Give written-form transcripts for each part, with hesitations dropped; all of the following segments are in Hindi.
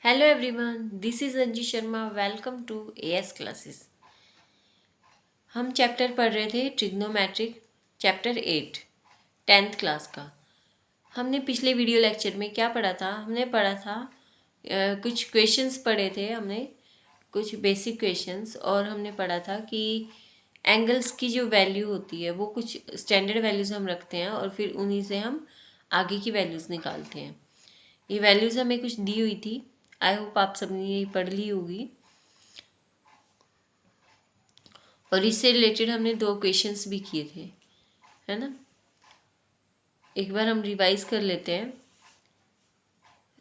Hello everyone, this is Anji Sharma. Welcome to AS classes. हम चैप्टर पढ़ रहे थे ट्रिग्नोमेट्रिक चैप्टर 8 10th क्लास का. हमने पिछले वीडियो लेक्चर में क्या पढ़ा था? हमने पढ़ा था कुछ क्वेश्चंस पढ़े थे हमने, कुछ बेसिक क्वेश्चंस, और हमने पढ़ा था कि एंगल्स की जो वैल्यू होती है वो कुछ स्टैंडर्ड वैल्यूज़ हम रखते हैं और फिर उन्हीं से हम आगे की वैल्यूज़ निकालते हैं. ये वैल्यूज़ हमें कुछ दी हुई थी. आई होप आप सबने ये पढ़ ली होगी. और इससे रिलेटेड हमने 2 क्वेश्चंस भी किए थे, है ना. एक बार हम रिवाइज कर लेते हैं.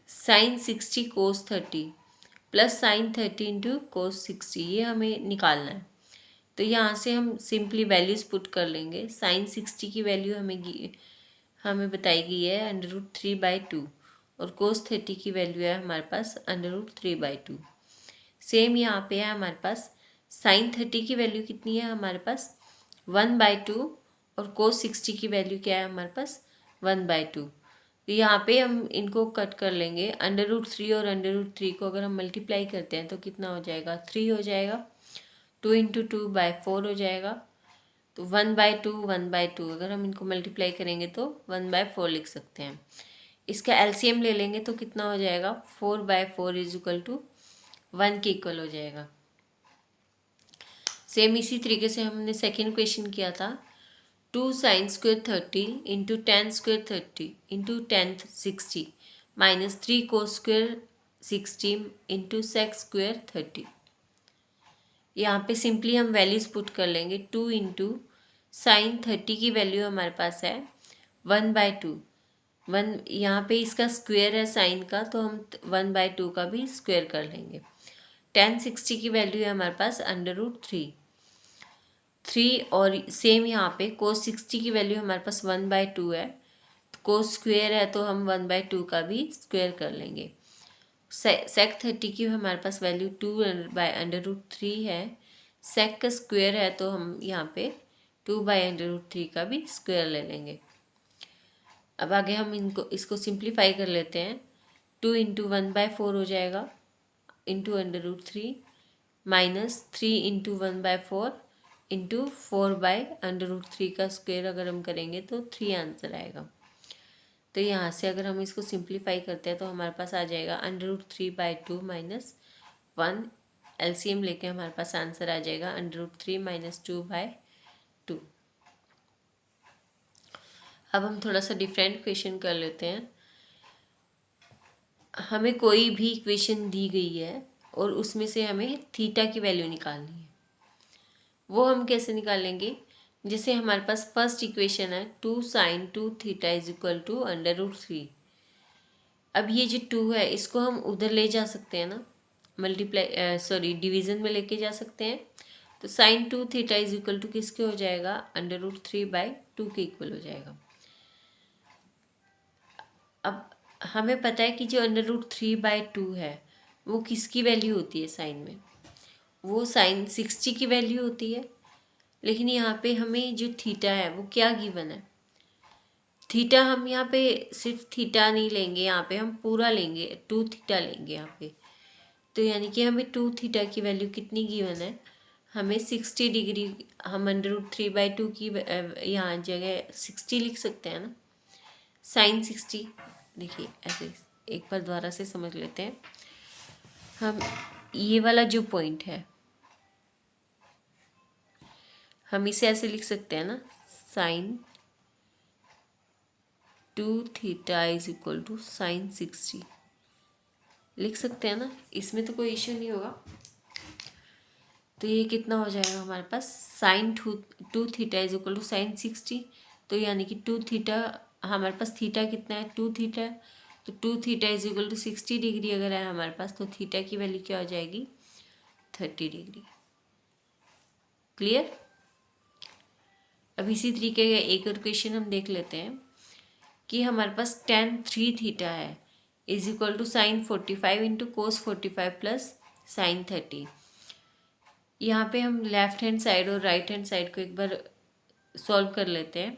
साइन 60 कोस 30 प्लस साइन 30 इंटू कोस 60, ये हमें निकालना है. तो यहाँ से हम सिंपली वैल्यूज़ पुट कर लेंगे. साइन 60 की वैल्यू हमें बताई गई है √3/2 और कोस 30 की वैल्यू है हमारे पास √3/2. सेम यहाँ पे है हमारे पास साइन 30 की वैल्यू कितनी है हमारे पास 1/2 और कोस 60 की वैल्यू क्या है हमारे पास 1/2. तो यहाँ पे हम इनको कट कर लेंगे. √3 और √3 को अगर हम मल्टीप्लाई करते हैं तो कितना हो जाएगा 3 हो जाएगा. 2 इंटू 2/4 हो जाएगा. तो 1/2 1/2 अगर हम इनको मल्टीप्लाई करेंगे तो 1/4 लिख सकते हैं. इसका एलसीएम ले लेंगे तो कितना हो जाएगा 4/4 इज इक्वल टू 1 के इक्वल हो जाएगा. सेम इसी तरीके से हमने सेकेंड क्वेश्चन किया था. 2 sine square 30 into 10 square 30 into 10 60 minus 3 cos square 60 into sec square 30. यहाँ पे सिंपली हम वैल्यूज पुट कर लेंगे. 2 इंटू साइन 30 की वैल्यू हमारे पास है 1/2. यहाँ पे इसका स्क्वेयर है साइन का, तो हम 1/2 का भी स्क्वेयर कर लेंगे. 10 60 की वैल्यू है हमारे पास √3 और सेम यहाँ पे कोस 60 की वैल्यू हमारे पास 1/2 है. कोस स्क्वेयर है तो हम 1/2 का भी स्क्वेयर कर लेंगे. सेक 30 की हमारे पास वैल्यू 2/√3 है. सेक का स्क्वेयर है तो हम यहाँ पे 2/√3 का भी स्क्वेयर ले लेंगे. अब आगे हम इसको सिंप्लीफाई कर लेते हैं. 2 इंटू 1/4 हो जाएगा इंटू √3 माइनस 3 इंटू 1/4 इंटू 4/√3 का स्क्वेयर अगर हम करेंगे तो 3 आंसर आएगा. तो यहाँ से अगर हम इसको सिंप्लीफाई करते हैं तो हमारे पास आ जाएगा √3/2 माइनस 1. एलसीएम लेके हमारे पास आंसर आ जाएगा √3 माइनस 2/2. अब हम थोड़ा सा डिफरेंट क्वेश्चन कर लेते हैं. हमें कोई भी इक्वेशन दी गई है और उसमें से हमें थीटा की वैल्यू निकालनी है. वो हम कैसे निकालेंगे? जैसे हमारे पास फर्स्ट इक्वेशन है 2 sine 2 theta is equal to √3. अब ये जो 2 है इसको हम उधर ले जा सकते हैं ना, डिवीज़न में लेके जा सकते हैं. तो sine 2 theta is equal to किसके हो जाएगा √3/2 के इक्वल हो जाएगा. अब हमें पता है कि जो √3/2 है वो किसकी वैल्यू होती है साइन में, वो साइन 60 की वैल्यू होती है. लेकिन यहाँ पे हमें जो थीटा है वो क्या गिवन है. थीटा हम यहाँ पे सिर्फ थीटा नहीं लेंगे, यहाँ पे हम पूरा लेंगे 2 थीटा लेंगे यहाँ पे. तो यानी कि हमें 2 थीटा की वैल्यू कितनी गिवन है, हमें 60 डिग्री. हम √3/2 की यहाँ जगह 60 लिख सकते हैं ना. साइन 60 देखिए ऐसे एक बार दोबारा से समझ लेते हैं. हम ये वाला जो पॉइंट है हम इसे ऐसे लिख सकते हैं ना, sine 2 theta is equal to sine 60 लिख सकते हैं ना. इसमें तो कोई इश्यू नहीं होगा. तो ये कितना हो जाएगा हमारे पास sine 2 theta is equal to sine 60. तो यानी कि 2 थीटा हमारे पास थीटा कितना है 2 थीटा. तो 2 theta is equal to 60 degree अगर है हमारे पास तो थीटा की वैल्यू क्या हो जाएगी 30 डिग्री. क्लियर. अब इसी तरीके का एक और क्वेश्चन हम देख लेते हैं कि हमारे पास tan 3 थीटा है is equal to sine 45 into cos 45 plus sine 30. यहाँ पे हम लेफ्ट हैंड साइड और राइट हैंड साइड को एक बार सॉल्व कर लेते हैं.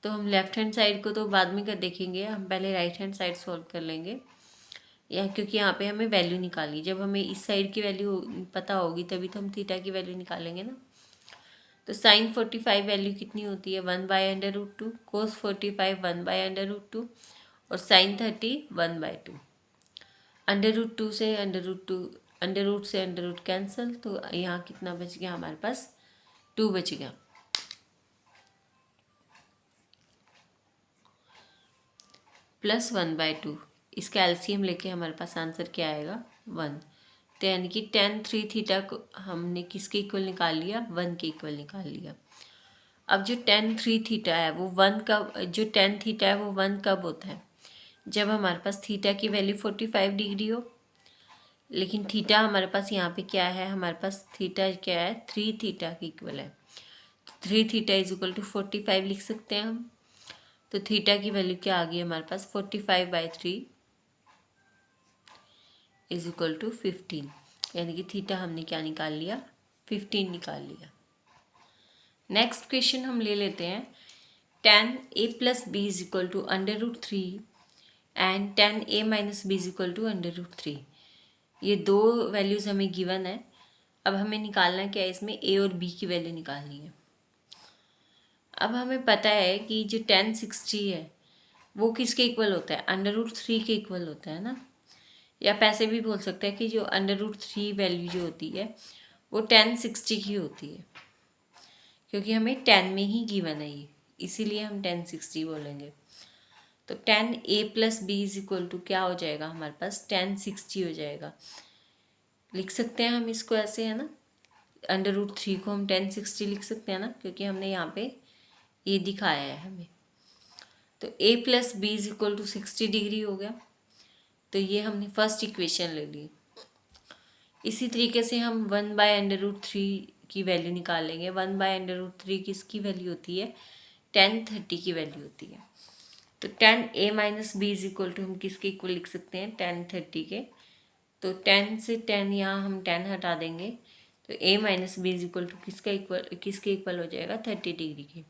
तो हम लेफ्ट हैंड साइड को तो बाद में कर देखेंगे, हम पहले राइट हैंड साइड सॉल्व कर लेंगे. या क्योंकि यहाँ पे हमें वैल्यू निकाली, जब हमें इस साइड की वैल्यू पता होगी तभी तो हम थीटा की वैल्यू निकालेंगे ना। तो साइन 45 वैल्यू कितनी होती है 1/√2, कोस 45 1/√2 और साइन 30 1/2। √2 से √2 कैंसिल, तो यहाँ कितना बच गया हमारे पास 2 बच गया। प्लस 1/2, इसका एलसीएम लेके हमारे पास आंसर क्या आएगा 1। तो यानी कि tan 3 थीटा को हमने किसके इक्वल निकाल लिया 1 के इक्वल निकाल लिया। अब जो tan 3 थीटा है वो 1 कब, जो tan थीटा है वो 1 कब होता है जब हमारे पास थीटा की वैल्यू 45 डिग्री हो। लेकिन थीटा हमारे पास यहाँ पे क्या है, हमारे पास थीटा क्या है 3 थीटा के इक्वल है। 3 थीटा इज इक्वल टू 45 लिख सकते हैं हम। तो थीटा की वैल्यू क्या आ गई हमारे पास 45/3 इज इक्वल टू 15, यानी कि थीटा हमने क्या निकाल लिया 15 निकाल लिया। नेक्स्ट क्वेश्चन हम ले लेते हैं tan a plus B is equal to √3 and tan a minus B is equal to √3। ये दो वैल्यूज़ हमें गिवन है। अब हमें निकालना क्या है, इसमें a और b की वैल्यू निकालनी है। अब हमें पता है कि जो tan 60 है वो किसके इक्वल होता है √3 के इक्वल होता है ना, या पैसे भी बोल सकते हैं कि जो √3 वैल्यू जो होती है वो tan 60 की होती है, क्योंकि हमें tan में ही गिवन है ये, इसीलिए हम tan 60 बोलेंगे। तो tan a plus B is equal to क्या हो जाएगा हमारे पास tan 60 हो जाएगा। लिख सकते हैं हम इसको ऐसे, है ना, √3 को हम tan 60 लिख सकते हैं ना, क्योंकि हमने यहाँ पे ये दिखाया है हमें। तो a plus B is equal to 60 degree हो गया। तो ये हमने फर्स्ट इक्वेशन ले ली। इसी तरीके से हम 1/√3 की वैल्यू निकालेंगे। 1/√3 किसकी वैल्यू होती है tan 30 की वैल्यू होती है। तो tan a minus B is equal to हम किसके इक्वल लिख सकते हैं tan 30 के। तो tan से tan यहाँ हम tan हटा देंगे, तो a minus B is equal to किसके इक्वल हो जाएगा 30 डिग्री के।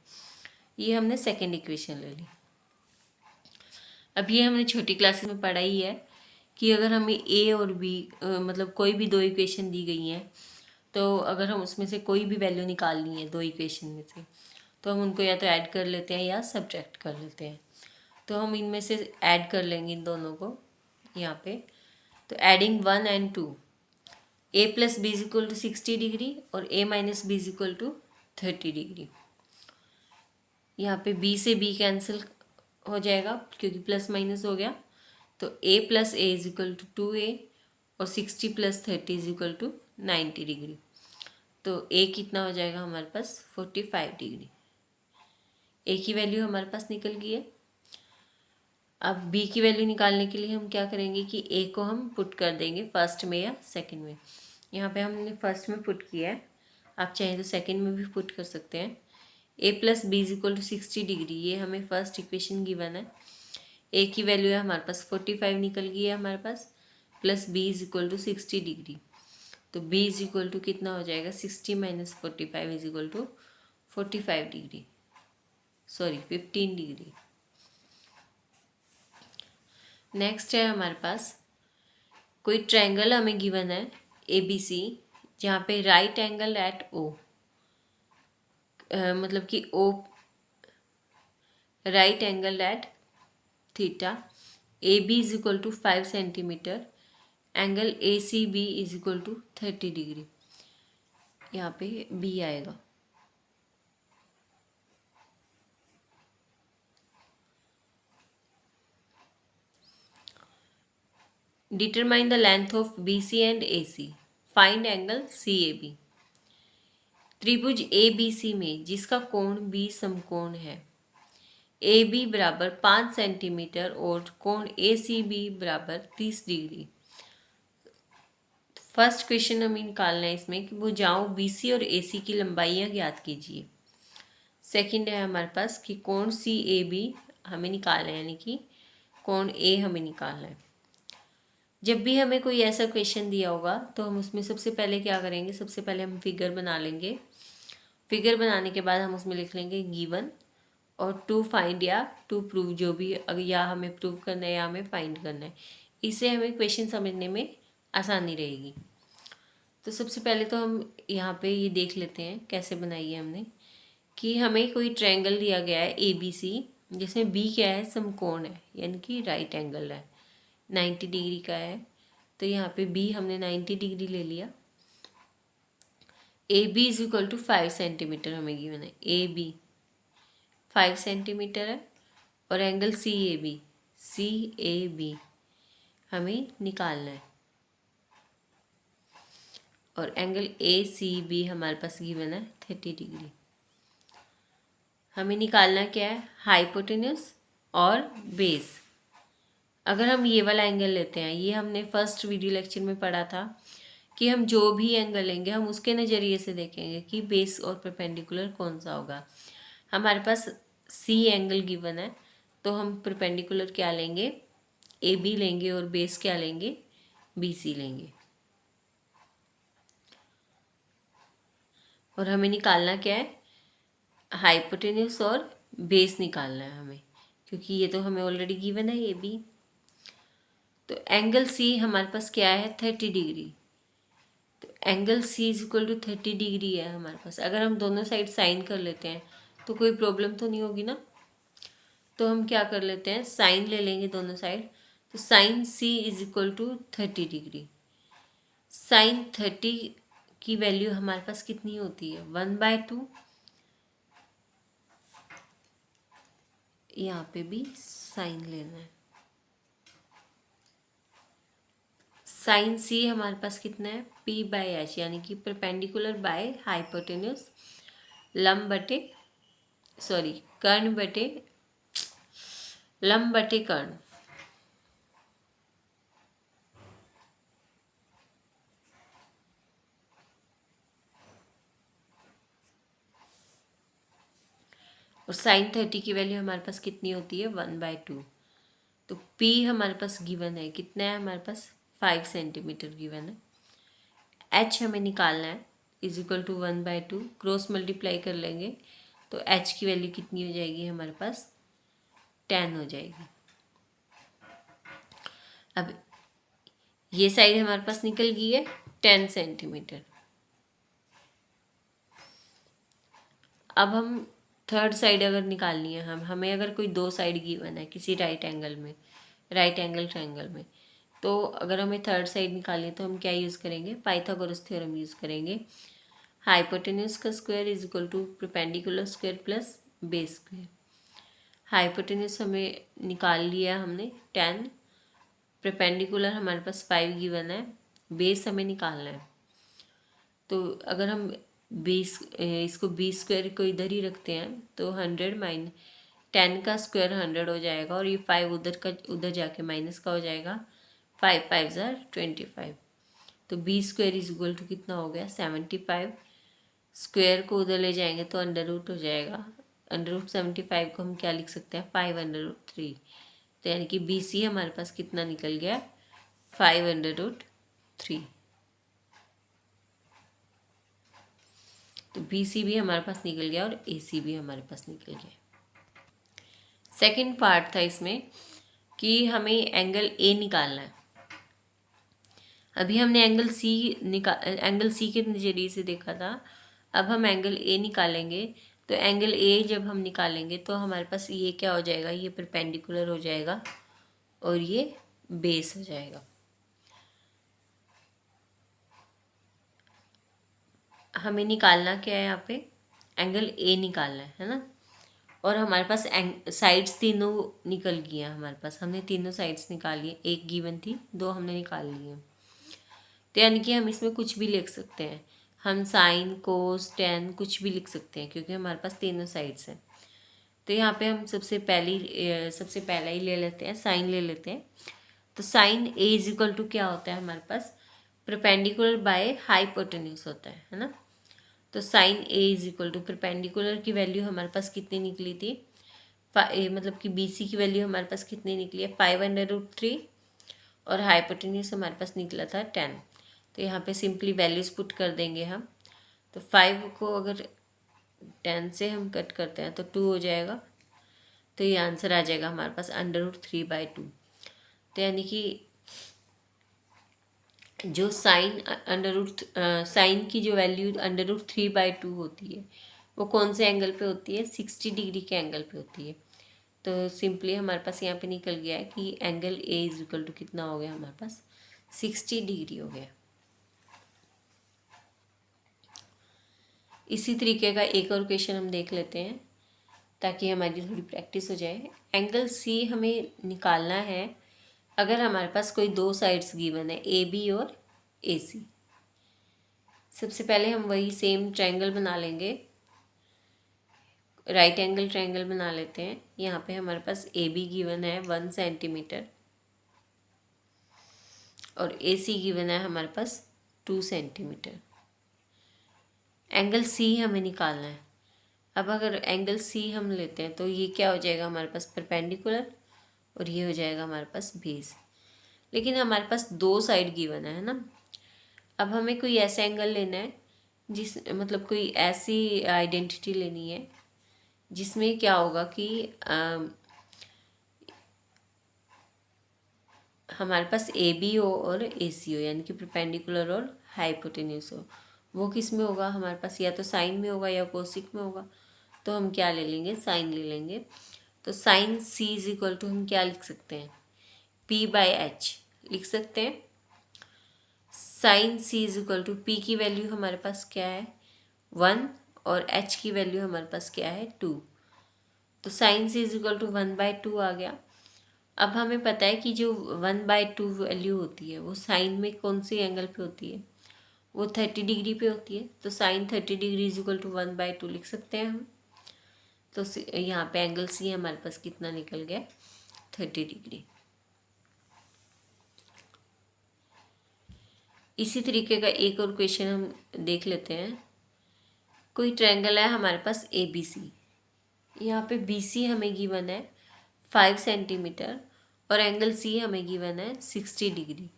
ये हमने सेकेंड इक्वेशन ले ली। अब ये हमने छोटी क्लासेस में पढ़ा ही है कि अगर हमें a और b मतलब कोई भी दो इक्वेशन दी गई हैं, तो अगर हम उसमें से कोई भी वैल्यू निकालनी है दो इक्वेशन में से, तो हम उनको या तो ऐड कर लेते हैं या सब्ट्रैक्ट कर लेते हैं। तो हम इनमें से ऐड कर लेंगे इन दोनों को यहाँ पे। तो adding 1 and 2, a plus B is equal to 60 degree और a minus B is equal to 30 degree. यहाँ पे b से b कैंसिल हो जाएगा क्योंकि प्लस माइनस हो गया। तो a plus A is equal to 2a और 60 plus 30 is equal to 90 degree. तो a कितना हो जाएगा हमारे पास 45 डिग्री। a की वैल्यू हमारे पास निकल गई है। अब b की वैल्यू निकालने के लिए हम क्या करेंगे कि a को हम पुट कर देंगे फर्स्ट में या सेकंड में। यहाँ पे हमने फर्स्ट में पुट किया है, आप चाहें तो सेकंड में भी पुट कर सकते हैं। a plus B is equal to 60 degree, ये हमें फर्स्ट इक्वेशन गिवन है। a की वैल्यू है हमारे पास 45 निकल गई है हमारे पास, plus b is equal to 60 degree. तो b इज इक्वल टू कितना हो जाएगा 60 minus 45 is equal to 45 degree, sorry 15 degree. Next है हमारे पास कोई ट्रायंगल हमें गिवन है ABC, जहाँ पे राइट एंगल एट O, मतलब कि O right angle at theta, AB is equal to 5 centimetre, angle ACB is equal to 30 degree. यहाँ पे B आएगा। Determine the length of BC and AC, find angle CAB। त्रिभुज ABC में जिसका कोण B समकोण है, AB बराबर 5 सेंटीमीटर और कोण ACB बराबर 30 डिग्री। फर्स्ट क्वेश्चन हमें निकालना है इसमें कि भुजाओं BC और AC की लंबाइयाँ ज्ञात कीजिए। सेकंड है हमारे पास कि कोण CAB हमें निकालना है, यानी कि कोण A हमें निकालना है। जब भी हमें कोई ऐसा क्वेश्चन दिया होगा तो हम उसमें सबसे पहले क्या करेंगे, सबसे पहले हम फिगर बना लेंगे। फिगर बनाने के बाद हम उसमें लिख लेंगे गिवन और टू फाइंड या टू प्रूव, जो भी, या हमें प्रूव करना है या हमें फाइंड करना है, इससे हमें क्वेश्चन समझने में आसानी रहेगी। तो सबसे पहले तो हम यहाँ पे ये देख लेते हैं कैसे बनाई है हमने, कि हमें कोई ट्रायंगल दिया गया है ABC, जिसमें B क्या है, समकोण है, यानी कि राइट एंगल है, 90 डिग्री का है। तो यहाँ पे B हमने 90 डिग्री ले लिया। AB is equal to 5 centimetre हमें गिवन है, AB 5 सेंटीमीटर है, और एंगल CAB हमें निकालना है, और एंगल ACB हमारे पास गिवन है 30 डिग्री। हमें निकालना क्या है, हाइपोटेन्यूस और बेस। अगर हम ये वाला एंगल लेते हैं, ये हमने फर्स्ट वीडियो लेक्चर में पढ़ा था कि हम जो भी एंगल लेंगे हम उसके नज़रिए से देखेंगे कि बेस और परपेंडिकुलर कौन सा होगा। हमारे पास C एंगल गिवन है, तो हम परपेंडिकुलर क्या लेंगे, AB लेंगे, और बेस क्या लेंगे, BC लेंगे। और हमें निकालना क्या है, हाइपोटेन्यूस और बेस निकालना है हमें, क्योंकि ये तो हमें ऑलरेडी गिवन है AB। तो एंगल C हमारे पास क्या है, 30 डिग्री। तो angle C is equal to 30 degree है हमारे पास। अगर हम दोनों साइड साइन कर लेते हैं तो कोई प्रॉब्लम तो नहीं होगी ना। तो हम क्या कर लेते हैं, साइन ले लेंगे दोनों साइड। तो sine C is equal to 30 degree. Sine 30 की वैल्यू हमारे पास कितनी होती है, 1/2। यहाँ पे भी साइन लेना है। साइन C हमारे पास कितना है, P/H, यानी कि परपेंडिकुलर बाय हाइपोटेन्यूस, लंब बटे कर्ण बटे लंब बटे कर्ण। और साइन 30 की वैल्यू हमारे पास कितनी होती है, 1/2। तो P हमारे पास गिवन है, कितना है हमारे पास, 5 सेंटीमीटर गिवन है। H हमें निकालना है, is equal to 1/2, cross multiply कर लेंगे तो H की वैल्यू कितनी हो जाएगी हमारे पास, 10 हो जाएगी। अब ये साइड हमारे पास निकल गई है 10 सेंटीमीटर। अब हम थर्ड साइड अगर निकालनी है, हमें अगर कोई दो साइड गिवन है किसी राइट एंगल ट्रायंगल में, तो अगर हमें थर्ड साइड निकालनी है तो हम क्या यूज़ करेंगे, पाइथागोरस थ्योरम यूज़ करेंगे। हाइपोटेन्यूस का square is equal to perpendicular square plus base square. Hypotenuse हमें निकाल लिया हमने 10, परपेंडिकुलर हमारे पास 5 गिवन है, बेस हमें निकालना है। तो अगर हम इसको 20 स्क्वायर को इधर ही रखते हैं तो 100 माइनस 10 का स्क्वायर 100 हो जाएगा, और ये 5 उधर जाके माइनस का हो जाएगा, 5 5 25। तो 20 स्क्वायर इज इक्वल टू कितना हो गया, 75। स्क्वायर को उधर ले जाएंगे तो अंडर रूट हो जाएगा। अंडर रूट 75 को हम क्या लिख सकते हैं, 5/3। तो यानी कि BC हमारे पास कितना निकल गया, 5/3। तो BC भी हमारे पास निकल गया और AC भी हमारे पास निकल गया। सेकंड पार्ट था इसमें कि हमें एंगल A निकालना है। अभी हमने एंगल C के नज़रिए से देखा था। अब हम एंगल A निकालेंगे। तो एंगल A जब हम निकालेंगे तो हमारे पास ये क्या हो जाएगा, ये परपेंडिकुलर हो जाएगा और ये बेस हो जाएगा। हमें निकालना क्या है, यहाँ पे एंगल A निकालना है ना। और हमारे पास साइड्स तीनों निकल गई हैं हमारे पास, हमने तीनों साइड्स निकाली है, एक गिवन थी, दो हमने निकाल ली हैं। तो यानी कि हम इसमें कुछ भी लिख सकते हैं, हम साइन कोस टेन कुछ भी लिख सकते हैं, क्योंकि हमारे पास तीनों साइड्स हैं। तो यहाँ पे हम सबसे पहला ही ले लेते हैं, साइन ले लेते हैं। तो sine A is equal to क्या होता है हमारे पास, परपेंडिकुलर बाय हाइपोटेन्यूस होता है ना। तो sine A is equal to perpendicular की वैल्यू हमारे पास कितनी निकली थी, मतलब कि BC की वैल्यू हमारे पास कितनी निकली है, 5/3, और हाइपोटेन्यूस हमारे पास निकला था 10। तो यहाँ पे सिंपली वैल्यूज पुट कर देंगे हम। तो 5 को अगर 10 से हम कट करते हैं तो 2 हो जाएगा। तो ये आंसर आ जाएगा हमारे पास √3/2। तो यानी कि जो साइन की जो वैल्यू √3/2 होती है वो कौन से एंगल पे होती है, 60 डिग्री के एंगल पे होती है। तो सिंपली हमारे पास यहाँ पे निकल गया है कि angle A is equal to कितना हो गया हमारे पास, 60 डिग्री हो गया। इसी तरीके का एक और क्वेश्चन हम देख लेते हैं ताकि हमारी थोड़ी प्रैक्टिस हो जाए। एंगल सी हमें निकालना है अगर हमारे पास कोई दो साइड्स गिवन है, ए बी और ए सी। सबसे पहले हम वही सेम ट्रायंगल बना लेंगे, राइट एंगल ट्रायंगल बना लेते हैं। यहाँ पे हमारे पास ए बी गिवन है 1 सेंटीमीटर और ए सी गिवन है हमारे पास 2 सेंटीमीटर। एंगल सी हमें निकालना है। अब अगर एंगल सी हम लेते हैं तो ये क्या हो जाएगा हमारे पास, परपेंडिकुलर, और ये हो जाएगा हमारे पास बेस। लेकिन हमारे पास दो साइड गिवन है ना। अब हमें कोई ऐसा एंगल लेना है जिस मतलब कोई ऐसी आइडेंटिटी लेनी है जिसमें क्या होगा कि हमारे पास ए बी हो और ए सी हो, यानी कि परपेंडिकुलर और हाइपोटेन्यूस हो। वो किस में होगा हमारे पास, या तो साइन में होगा या कोसिक में होगा। तो हम क्या ले लेंगे, साइन ले लेंगे। तो sine C is equal to हम क्या लिख सकते हैं, P/H लिख सकते हैं। Sine C is equal to P की वैल्यू हमारे पास क्या है 1 और H की वैल्यू हमारे पास क्या है 2। तो sine C is equal to 1/2 आ गया। अब हमें पता है कि जो 1/2 वैल्यू होती है वो साइन में कौन सी एंगल पे होती है, वो 30 डिग्री पे होती है। तो sine 30 degree is equal to 1/2 लिख सकते हैं हम। तो यहाँ पे एंगल सी हमारे पास कितना निकल गया, 30 डिग्री। इसी तरीके का एक और क्वेश्चन हम देख लेते हैं। कोई ट्रायंगल है हमारे पास ए बी सी। यहाँ पे बी सी हमें गिवन है 5 सेंटीमीटर और एंगल सी हमें गिवन है 60 डिग्री।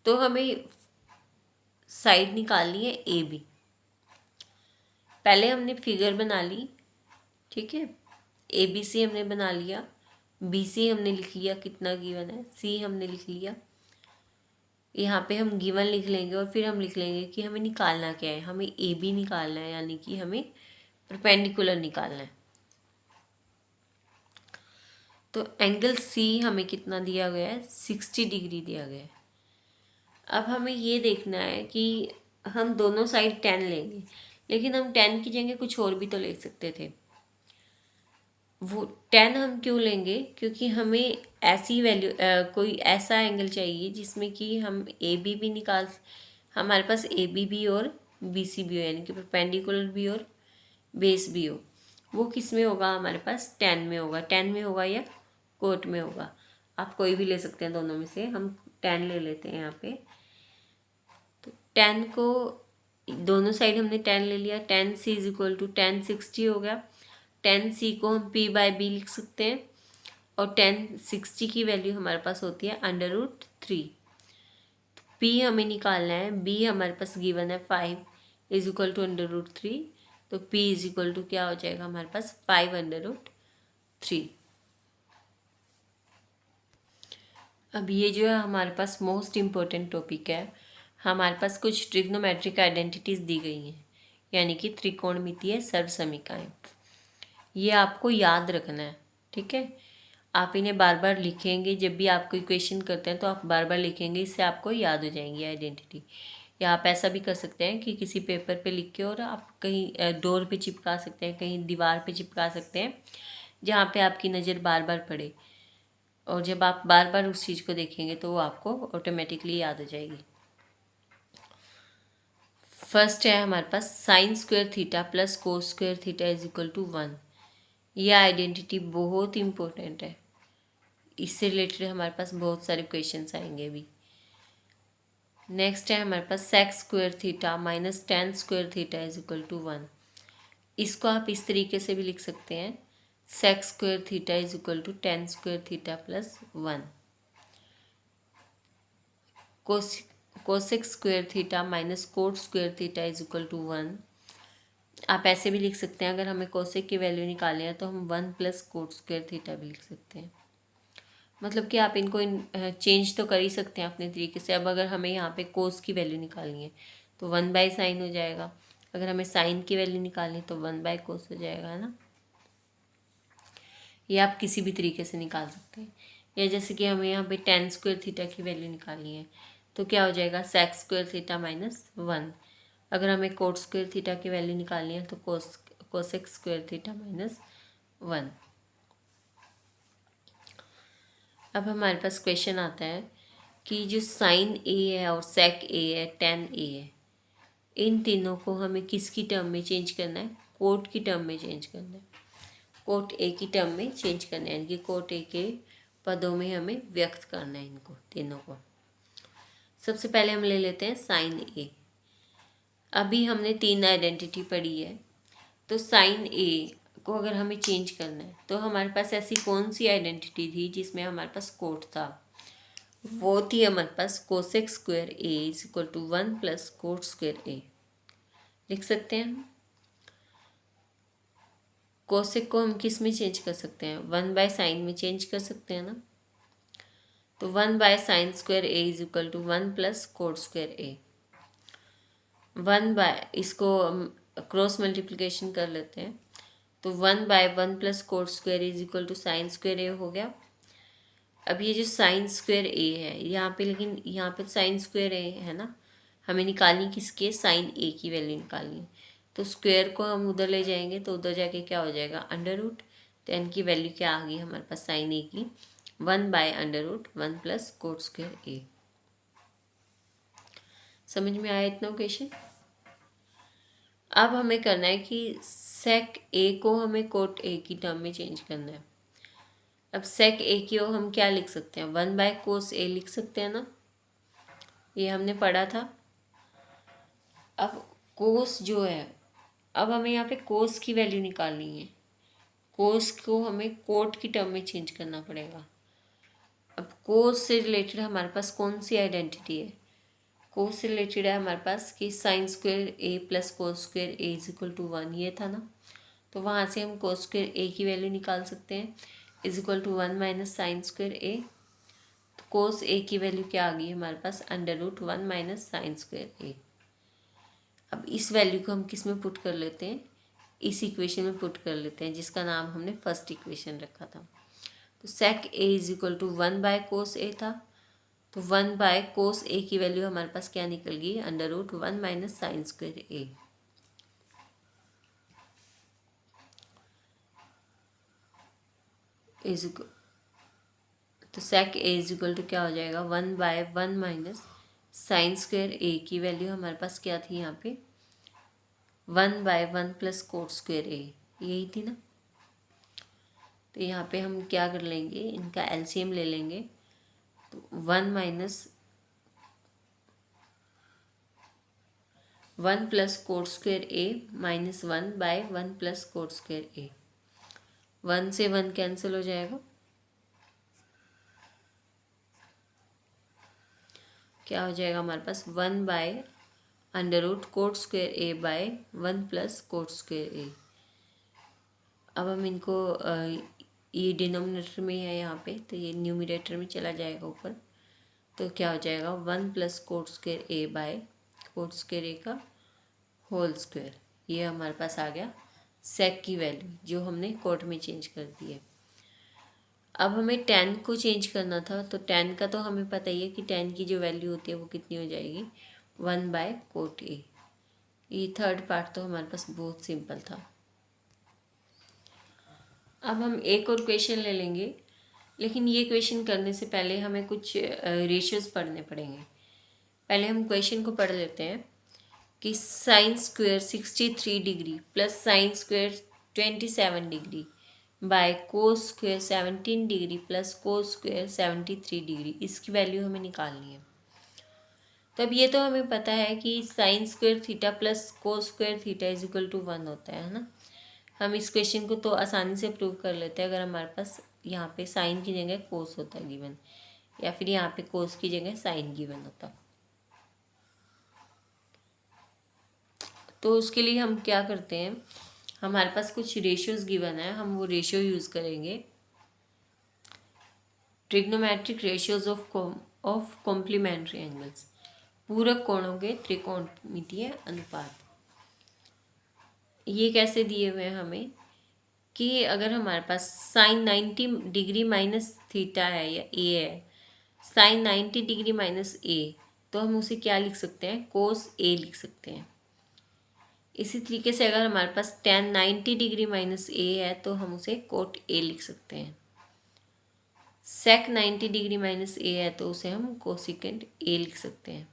तो हमें साइड निकालनी है ए बी। पहले हमने फिगर बना ली, ठीक है, ए बी सी हमने बना लिया, बी सी हमने लिख लिया कितना गिवन है, सी हमने लिख लिया। यहाँ पे हम गिवन लिख लेंगे और फिर हम लिख लेंगे कि हमें निकालना क्या है, हमें ए बी निकालना है, यानी कि हमें परपेंडिकुलर निकालना है। तो एंगल सी हमें कितना दिया गया है, 60 डिग्री दिया गया है। अब हमें ये देखना है कि हम दोनों साइड 10 लेंगे, लेकिन हम 10 की जगह कुछ और भी तो ले सकते थे। वो 10 हम क्यों लेंगे, क्योंकि हमें ऐसी वैल्यू कोई ऐसा एंगल चाहिए जिसमें कि हम ए बी भी निकाल, हमारे पास ए बी भी और बी सी भी हो, यानी कि परपेंडिकुलर भी और बेस भी हो। वो किस में होगा हमारे पास, 10 में होगा। 10 में होगा या कोट में होगा, आप कोई भी ले सकते हैं दोनों में से। हम 10 ले लेते हैं यहाँ पे। तो 10 को दोनों साइड हमने 10 ले लिया। 10 सी इज इक्वल टू 10 60 हो गया। 10 सी को हम P/B लिख सकते हैं और 10 60 की वैल्यू हमारे पास होती है √3। P हमें निकालना है, B हमारे पास गिवन है 5 इज इक्वल टू √3। तो P इज इक्वल टू क्या हो जाएगा हमारे पास, 5/3। अब ये जो है हमारे पास मोस्ट इम्पोर्टेंट टॉपिक है। हमारे पास कुछ ट्रिग्नोमेट्रिक आइडेंटिटीज़ दी गई हैं, यानी कि त्रिकोणमितीय सर्वसमीकाएं। ये आपको याद रखना है, ठीक है। आप इन्हें बार बार लिखेंगे, जब भी आप कोई क्वेश्चन करते हैं तो आप बार बार लिखेंगे, इससे आपको याद हो जाएंगी आइडेंटिटी। या आप ऐसा भी कर सकते हैं कि किसी पेपर पे लिख के और आप कहीं डोर पे चिपका सकते हैं, कहीं दीवार पे चिपका सकते हैं, जहाँ पे आपकी नज़र बार बार पड़े। और जब आप बार बार उस चीज़ को देखेंगे तो वो आपको ऑटोमेटिकली याद हो जाएगी। फर्स्ट है हमारे पास sine square theta plus cos square theta is equal to 1। यह आइडेंटिटी बहुत इंपॉर्टेंट है, इससे रिलेटेड हमारे पास बहुत सारे क्वेश्चंस आएंगे भी। नेक्स्ट है हमारे पास sec square theta minus tan square theta is equal to 1। इसको आप इस तरीके से भी लिख सकते हैं, sec square theta is equal to tan square theta plus 1। Cosec square theta minus cot square theta is equal to 1। आप ऐसे भी लिख सकते हैं, अगर हमें कोसेक की वैल्यू निकालनी है तो हम 1 प्लस कोट स्क्वायर थीटा भी लिख सकते हैं। मतलब कि आप इनको चेंज तो कर ही सकते हैं अपने तरीके से। अब अगर हमें यहाँ पे कोस की वैल्यू निकालनी है तो 1/sin हो जाएगा, अगर हमें साइन की वैल्यू निकालनी है तो 1/cos हो जाएगा, है ना। ये आप किसी भी तरीके से निकाल सकते हैं। या जैसे कि हमें यहाँ पे tan² की वैल्यू निकालनी है तो क्या हो जाएगा, sec² -1। अगर हमें cot² की वैल्यू निकालनी है तो cosec² -1। अब हमारे पास क्वेश्चन आता है कि जो sin a है और sec a है, tan a है, इन तीनों को हमें किसकी टर्म में चेंज करना है, कोट की टर्म में चेंज करना है। कोट ए की टर्म में चेंज करना है, यानी कि कोट ए के पदों में हमें व्यक्त करना है इनको तीनों को। सबसे पहले हम ले लेते हैं साइन ए। अभी हमने 3 आइडेंटिटी पढ़ी है, तो साइन ए को अगर हमें चेंज करना है तो हमारे पास ऐसी कौन सी आइडेंटिटी थी जिसमें हमारे पास कोट था, वो थी हमारे पास cosec² a = 1 + cot² a। लिख सकते हैं कोसेक को हम किस में चेंज कर सकते हैं, 1/sin में चेंज कर सकते हैं ना। तो 1/sin² a = 1 + cot² a। इसको क्रॉस मल्टीप्लिकेशन कर लेते हैं तो 1/1 + cot² = sin² a हो गया। अब ये जो sin² a है यहाँ पे, लेकिन यहाँ पे sin² a है ना, हमें निकालनी किसकी है, sin a की वैल्यू निकालनी है। तो स्क्वायर को हम उधर ले जाएंगे तो उधर जाके क्या हो जाएगा, √। तो n की वैल्यू क्या आ गई हमारे पास sin a की, 1/√1 + cot² a। समझ में आया इतना क्वेश्चन। अब हमें करना है कि sec a को हमें cot a की टर्म में चेंज करना है। अब sec a की हम क्या लिख सकते हैं, 1/cos a लिख सकते हैं ना, ये हमने पढ़ा था। अब कोस जो है, अब हमें यहाँ पे कोस की वैल्यू निकालनी है, कोस को हमें कोट की टर्म में चेंज करना पड़ेगा। अब कोस से रिलेटेड हमारे पास कौन सी आइडेंटिटी है, कोस से रिलेटेड है हमारे पास कि sin² a + cos² a = 1, ये था ना। तो वहाँ से हम cos² a की वैल्यू निकाल सकते हैं, = 1 - sin² a। तो cos a की वैल्यू क्या आ गई हमारे पास, √1 - sin² a। अब इस वैल्यू को हम किस में पुट कर लेते हैं, इस इक्वेशन में पुट कर लेते हैं जिसका नाम हमने फर्स्ट इक्वेशन रखा था। तो sec a = 1/cos a था, तो 1/cos a की वैल्यू हमारे पास क्या निकल गई, √1 - sin² a। तो sec a = क्या हो जाएगा, 1/1 - sin² a की वैल्यू हमारे पास क्या थी यहाँ पे, 1/1 + cot² a, यही थी ना। तो यहाँ पे हम क्या कर लेंगे, इनका एलसीएम ले लेंगे। तो 1 + cot² a - 1/1 + cot² a, 1 से 1 कैंसिल हो जाएगा, क्या हो जाएगा हमारे पास, 1/√cot² a/1 + cot² a। अब हम इनको ये डिनोमिनेटर में है यहाँ पे, तो ये न्यूमरेटर में चला जाएगा ऊपर। तो क्या हो जाएगा, 1 + cot² a/cot² a का होल स्क्वायर। ये हमारे पास आ गया सेक की वैल्यू जो हमने कोट में चेंज कर दी है। अब हमें tan को चेंज करना था, तो tan का तो हमें पता ही है कि tan की जो वैल्यू होती है वो कितनी हो जाएगी, 1/cot a। ये थर्ड पार्ट तो हमारे पास बहुत सिंपल था। अब हम एक और क्वेश्चन ले लेंगे, लेकिन ये क्वेश्चन करने से पहले हमें कुछ रेशियोज पढ़ने पड़ेंगे। पहले हम क्वेश्चन को पढ़ लेते हैं कि sin² 63 degree + sin² 27 degree by cos² 17 degree + cos² 73 degree, इसकी वैल्यू हमें निकालनी है। तो अब ये तो हमें पता है कि sin² थीटा + cos² थीटा = 1 होता है ना। हम इस क्वेश्चन को तो आसानी से प्रूव कर लेते हैं अगर हमारे पास यहाँ पे साइन की जगह कोस होता गिवन, या फिर यहाँ पे कोस की जगह साइन गिवन होता। तो उसके लिए हम क्या करते हैं, हमारे पास कुछ रेशियोज गिवन है, हम वो रेशियो यूज़ करेंगे। Trigonometric ratios of complementary angles, पूरक कोणों के त्रिकोणमितीय अनुपात। ये कैसे दिए हुए हैं हमें कि अगर हमारे पास साइन 90 डिग्री माइनस थीटा है या ए है, साइन 90 डिग्री माइनस ए, तो हम उसे क्या लिख सकते हैं, कोस ए लिख सकते हैं। इसी तरीके से अगर हमारे पास टेन 90 डिग्री माइनस ए है तो हम उसे कोट ए लिख सकते हैं। सेक 90 डिग्री माइनस ए है तो उसे हम कोसिकेंट ए लिख सकते हैं।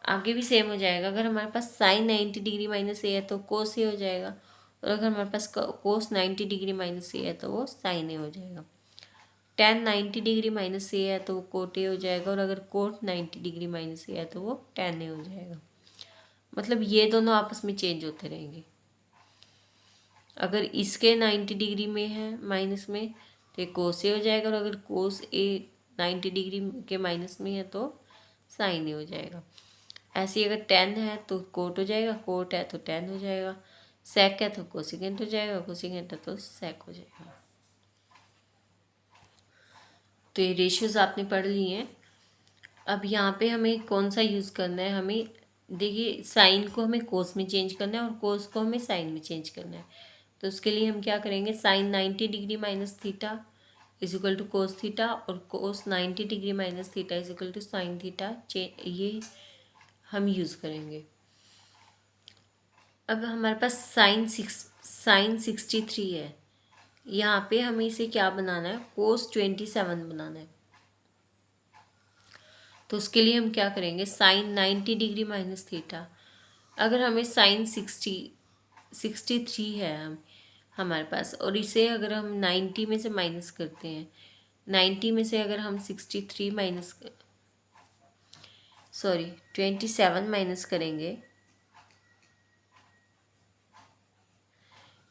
आगे भी सेम हो जाएगा, अगर हमारे पास साइन 90 डिग्री माइनस ए है तो कोस ए हो जाएगा, और अगर हमारे पास कोस 90 डिग्री माइनस ए है तो वो साइन ए हो जाएगा। टेन 90 डिग्री माइनस ए है तो वो कोट ए हो जाएगा, और अगर कोट 90 डिग्री माइनस ए है तो वो टेन ए हो जाएगा। मतलब ये दोनों आपस में चेंज होते रहेंगे। अगर इसके 90 डिग्री में है माइनस में तो ये कोस ए हो जाएगा, और अगर कोस ए 90 डिग्री के माइनस में है तो साइन ए हो जाएगा। ऐसे ही अगर टेन है तो कोट हो जाएगा, कोट है तो टेन हो जाएगा, सेक है तो कोसिकेंट हो जाएगा, कोसिकेंट है तो सेक हो जाएगा। तो ये रेशियोज आपने पढ़ ली हैं। अब यहाँ पे हमें कौन सा यूज़ करना है, हमें देखिए साइन को हमें कोस में चेंज करना है और कोस को हमें साइन में चेंज करना है। तो उसके लिए हम क्या करेंगे, sine 90 degree minus theta is equal to cos theta, और cos 90 degree minus theta is equal to sine theta, ये हम यूज़ करेंगे। अब हमारे पास साइन 63 है, यहाँ पे हमें इसे क्या बनाना है, कोस 27 बनाना है। तो उसके लिए हम क्या करेंगे, साइन 90 डिग्री माइनस थीटा, अगर हमें साइन 63 है हमारे पास, और इसे अगर हम 90 में से माइनस करते हैं, 90 में से अगर हम 27 माइनस करेंगे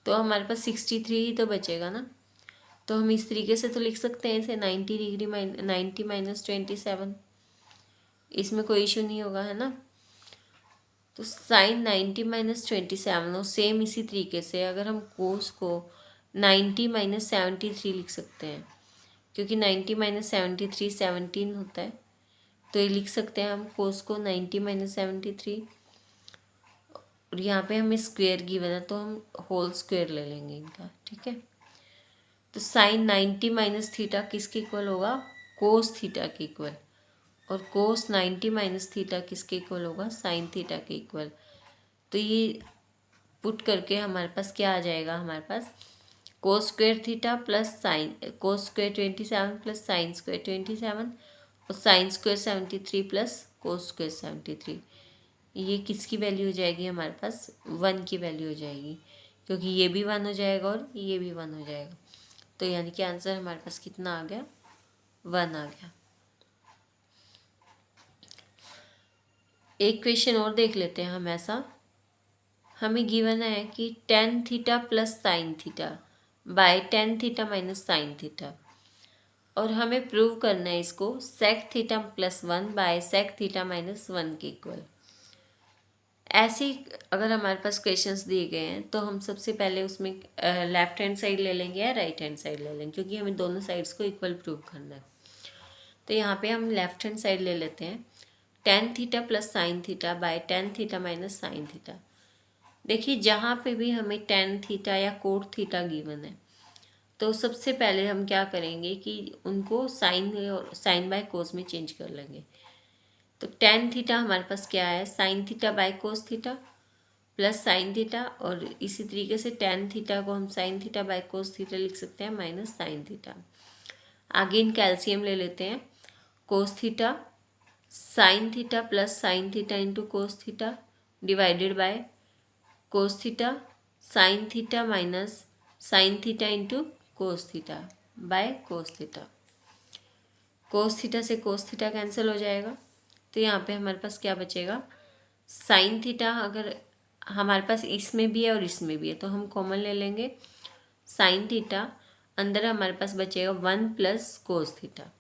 तो हमारे पास 63 ही तो बचेगा ना। तो हम इस तरीके से तो लिख सकते हैं इसे 90 माइनस 27, इसमें कोई इशू नहीं होगा, है ना। तो साइन 90 माइनस 27, और सेम इसी तरीके से अगर हम कोस को 90 माइनस 73 लिख सकते हैं, क्योंकि 90 माइनस 73 17 होता है, तो ये लिख सकते हैं हम कोस को 90 माइनस 73, और यहाँ पे हमें स्क्वायर गिवन है तो हम होल स्क्वायर ले लेंगे इनका, ठीक है। तो साइन 90 माइनस थीटा किसके इक्वल होगा, कोस थीटा के इक्वल, और कोस 90 माइनस थीटा किसके इक्वल होगा, साइन थीटा के इक्वल। तो ये पुट करके हमारे पास क्या आ जाएगा, हमारे पास cos square theta plus sine cos square 27 plus sine square 27, और sine square 73 plus cos square 73। ये किसकी वैल्यू हो जाएगी, हमारे पास 1 की वैल्यू हो जाएगी, क्योंकि ये भी 1 हो जाएगा और ये भी 1 हो जाएगा। तो यानी कि आंसर हमारे पास कितना आ गया, 1 आ गया। एक क्वेश्चन और देख लेते हैं हम ऐसा। हमें गिवन है कि tan theta plus sine theta by tan theta minus sine theta, और हमें प्रूव करना है इसको sec theta plus 1 by sec theta minus 1 के इक्वल। ऐसे अगर हमारे पास क्वेश्चंस दिए गए हैं तो हम सबसे पहले उसमें लेफ्ट हैंड साइड ले लेंगे या राइट हैंड साइड ले लेंगे, क्योंकि हमें दोनों साइड्स को इक्वल प्रूव करना है। तो यहाँ पे हम लेफ्ट हैंड साइड ले लेते हैं, ten theta plus sine theta by tan theta minus sine theta. देखिए जहाँ पे भी हमें टेन थीटा या कोट थीटा गिवन है तो सबसे पहले हम क्या करेंगे कि उनको साइन बाय कोस में चेंज कर लेंगे। तो टेन थीटा हमारे पास क्या है, sign theta by cos theta plus sine theta, और इसी तरीके से टेन थीटा को हम sign theta by cos theta लिख सकते हैं माइनस साइन थीटा। आगे इनका एलसीएम ले लेते हैं, cos theta sine theta plus sine theta into cos theta divided by cos theta sine theta minus sine theta into cos theta by cos theta. Cos theta से कोस थीटा कैंसिल हो जाएगा, तो यहाँ पे हमारे पास क्या बचेगा, साइन थीटा अगर हमारे पास इसमें भी है और इसमें भी है तो हम कॉमन ले लेंगे, साइन थीटा अंदर हमारे पास बचेगा 1 प्लस कोस थीटा।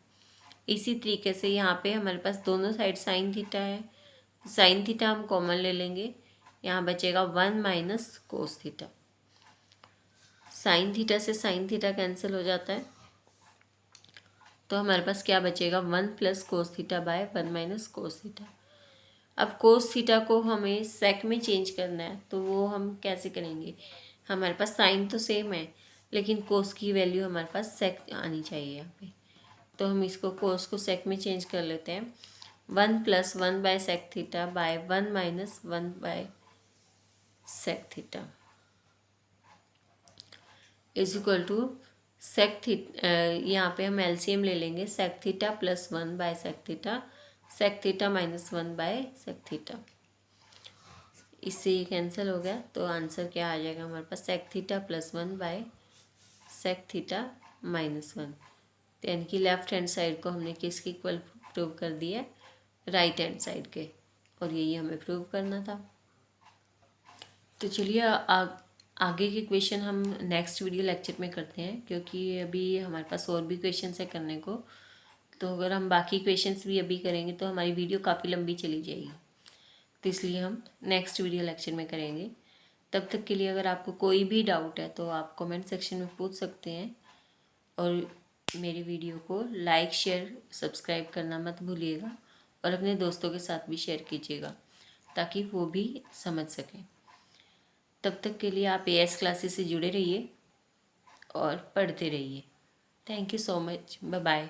इसी तरीके से यहाँ पे हमारे पास दोनों साइड साइन थीटा है, साइन थीटा हम कॉमन ले लेंगे, यहाँ बचेगा 1 minus cos theta. Sine theta से साइन थीटा कैंसिल हो जाता है, तो हमारे पास क्या बचेगा, 1 plus cos theta by 1 minus cos theta. अब कोस थीटा को हमें सेक में चेंज करना है, तो वो हम कैसे करेंगे, हमारे पास साइन तो सेम है लेकिन कोस की वैल्यू हमारे पास सेक आनी चाहिए यहाँ पे। तो हम इसको कोस को सेक में चेंज कर लेते हैं। 1 plus 1 by sec theta by 1 minus 1 by sec theta is equal to sec theta, यहाँ पे हम एलसीएम ले लेंगे, sec theta plus 1 by sec theta minus 1 by sec theta. इससे ये कैंसिल हो गया, तो आंसर क्या आ जाएगा हमारे पास, sec theta plus 1 by sec theta minus 1। तो यानी कि लेफ्ट हैंड साइड को हमने किसके इक्वल प्रूव कर दिया है, राइट हैंड साइड के, और यही हमें प्रूव करना था। तो चलिए आगे के क्वेश्चन हम नेक्स्ट वीडियो लेक्चर में करते हैं, क्योंकि अभी हमारे पास और भी क्वेश्चन है करने को। तो अगर हम बाकी क्वेश्चंस भी अभी करेंगे तो हमारी वीडियो काफ़ी लंबी चली जाएगी, तो इसलिए हम नेक्स्ट वीडियो लेक्चर में करेंगे। तब तक के लिए अगर आपको कोई भी डाउट है तो आप कमेंट सेक्शन में पूछ सकते हैं, और मेरी वीडियो को लाइक शेयर सब्सक्राइब करना मत भूलिएगा, और अपने दोस्तों के साथ भी शेयर कीजिएगा ताकि वो भी समझ सकें। तब तक के लिए आप एएस क्लासेस से जुड़े रहिए और पढ़ते रहिए। Thank you so much, bye bye.